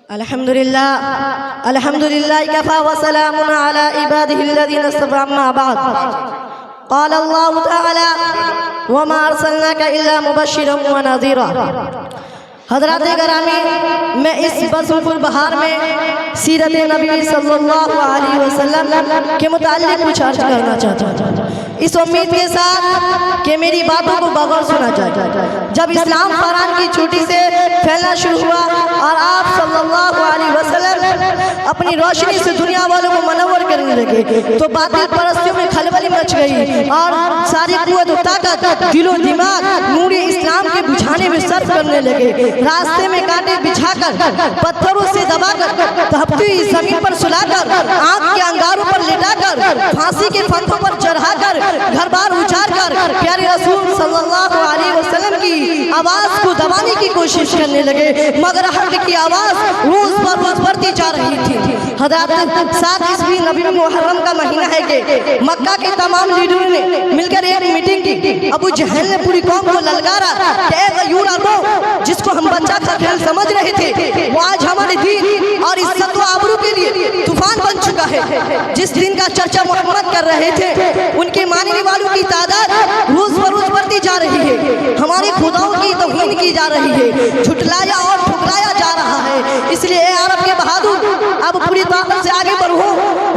الحمد لله كفى وسلام على عباده الذين اصطفى أما بعد قال الله تعالى وما أرسلناك إلا مبشرا ونذيرا حضرات گرامی، میں اس بزم البہار میں سیرت نبی صلی اللہ علیہ وسلم کے متعلق کچھ عرض کرنا چاہتا ہوں، اس امید کے ساتھ کہ میری باتوں کو بغور سنا جائے۔ جب اسلام قرآن کی چھوٹی سے پھیلنا شروع ہوا اور آپ صلی اللہ علیہ وسلم اپنی روشنی سے دنیا والوں کو منور کرنے لگے تو باطل پرستیوں میں کھلبلی مچ گئی اور ساری قوت و طاقت دل و دماغ نور اسلام کے بجھانے میں صرف کرنے لگے۔ راستے میں کانٹے بچھا کر، پتھروں سے دبا کر، تپتی زمین پر سلا کر، آگ کے انگاروں پر لٹا کر، پھانسی کے پھندوں پر چڑھا کر، گھر بار اجاڑ کر پیارے رسول صلی اللہ علیہ وسلم کی آواز کو دبانے کی کوشش کرنے لگے، مگر حق کی آواز روز پر روز بڑھتی جا رہی تھی۔ حضرات 7 عیسوی نبی محرم کا مہینہ ہے کہ مکہ کے تمام لیڈروں نے مل کر ایک میٹنگ کی۔ ابو جہل نے پوری قوم کو للکارا کہ اے غیور عربوں، جس کو ہم بچہ کا کھیل سمجھ رہے تھے وہ آج ہمارے دین اور عزت و آبرو کے لیے طوفان بن چکا ہے۔ جس دن کا چرچا محمد کر رہے تھے ان کے ماننے والوں کی تعداد روز بروز بڑھتی جا رہی ہے، ہمارے خداؤں کی توہین کی جا رہی ہے، جھٹلایا اور ٹھکرایا جا رہا ہے۔ اس لیے اے عرب کے بہادر، اب پوری طاقت سے آگے بڑھو،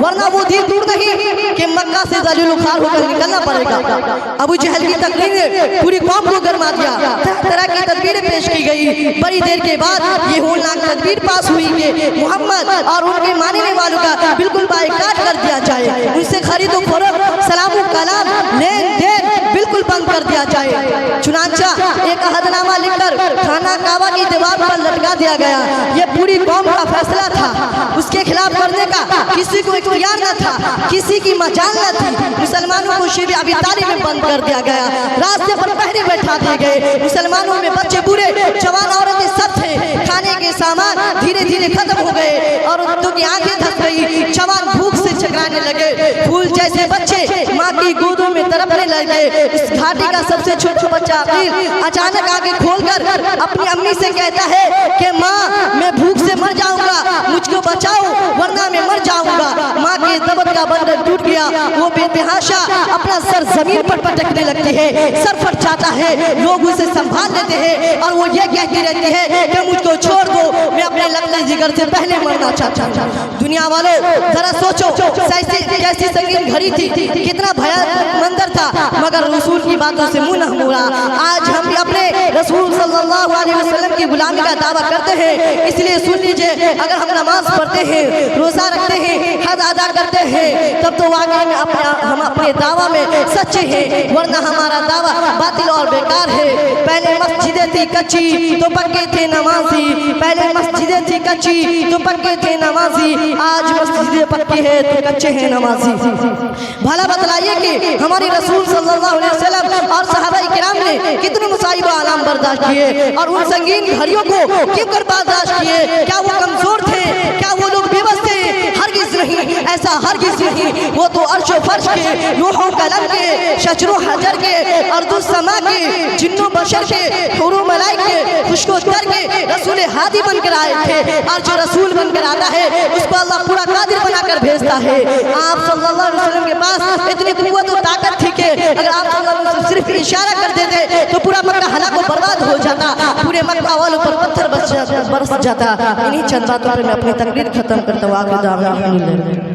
ورنہ وہ دن دور نہیں کہ مکہ سے ذلیل و خوار ہو کر نکلنا پڑے گا۔ ابو جہل کی تقریر نے پوری قوم کو گرما دیا، طرح طرح کی تدبیریں پیش کی گئی۔ بڑی دیر کے بعد یہ ہولناک تدبیر پاس ہوئی کہ محمد اور ان کے ماننے والوں کا بالکل بائیکاٹ کر دیا جائے، ان سے خرید و فروخت، سلام و کلام، لین دین بالکل بند کر دیا جائے۔ چنانچہ ایک عہد نامہ لکھ کر خانہ کعبہ کی دیوار پر لٹکا دیا گیا۔ یہ پوری قوم کا فیصلہ تھا، اس کے خلاف کرنے کا کسی کو اختیار نہ تھا، کسی کی مجال نہ تھی۔ مسلمانوں کو شیب ابی طالب میں بند کر دیا گیا، راستے پر پہرے بیٹھا دیے گئے۔ مسلمانوں میں بچے بوڑھے جوان عورتیں سب تھے، کھانے کے سامان دھیرے دھیرے ختم ہو گئے اور عورتوں کی آنکھیں دھس گئی، جوان بھوک سے چکرانے لگے، پھول جیسے بچے ماں کی گودوں میں تڑپنے لگے۔ اس گھاٹی کا سب سے چھوٹا بچہ عقیل اچانک آنکھیں کھول کر اپنی امی سے کہتا ہے کہ ماں میں بھوک سے مر جاؤں گا، مجھ کو بچاؤ ورنہ میں مر جاؤں گا۔ ماں کے ضبط کا بندر ٹوٹ گیا، وہ بے تحاشا اپنا سر زمین پر پٹکنے لگتی ہے، سر پھٹ جاتا ہے، لوگ اسے سنبھال لیتے ہیں اور وہ یہ کہتی رہتی ہے کہ مجھ کو چھوڑ دو، میں اپنے لگتے جگر سے پہلے مرنا چاہتا ہوں۔ دنیا والوں ذرا سوچو کیسی سنگین گھڑی تھی، کتنا بھیانک منظر تھا، مگر رسول کی باتوں سے منہ نہ موڑا۔ آج ہم بھی اپنے رسول صلی اللہ علیہ وسلم کی غلامی کا دعویٰ کرتے ہیں، اس لیے سن لیجئے، اگر ہم نماز پڑھتے ہیں، روزہ رکھتے ہیں، حج ادا کرتے ہیں، تب تو واقعی میں ہم اپنے دعویٰ میں سچے ہیں، ورنہ ہمارا دعویٰ باطل اور بیکار ہے۔ پہلے مسجدیں تھی کچی تو پکے تھے نمازی، پہلے مسجدیں تھی کچی تو پکے تھے نمازی، آج مسجدیں پکی ہے تو کچے ہیں نمازی۔ بھلا بتلائیے کہ ہمارے رسول صلی اللہ علیہ وسلم اور صحابہ کرام نے کتنے مصائب و آلام برداشت کیے اور ان سنگین گھڑیوں کو کیوں کر برداشت کیے؟ کیا وہ کمزور تھے؟ کیا وہ لوگ بے بس تھے؟ ہرگز نہیں، ایسا ہرگز نہیں۔ وہ تو عرش و فرش کے، لوح و قلم کے، شجر و حجر کے، ارض و سما کے، جن و بشر کے، حور و ملائک کے، خشک و تر کے رسول ہادی بن کر آئے تھے، اور جو رسول بن کر آتا ہے اس کو اللہ پورا قادر بنا کر بھیجتا ہے۔ آپ صلی اللہ علیہ وسلم کے پاس اتنی قوت و طاقت تھی کہ اگر آپ صلی اللہ علیہ وسلم صرف اشارہ کر دیتے تو پورا مکہ ہلاک و برباد ہو جاتا، پورے مکہ والوں پر پتھر برس جاتا۔ انہی چند باتوں پر میں اپنی تقریر ختم کرتا ہوں۔ آخر دعوانا الحمدللہ۔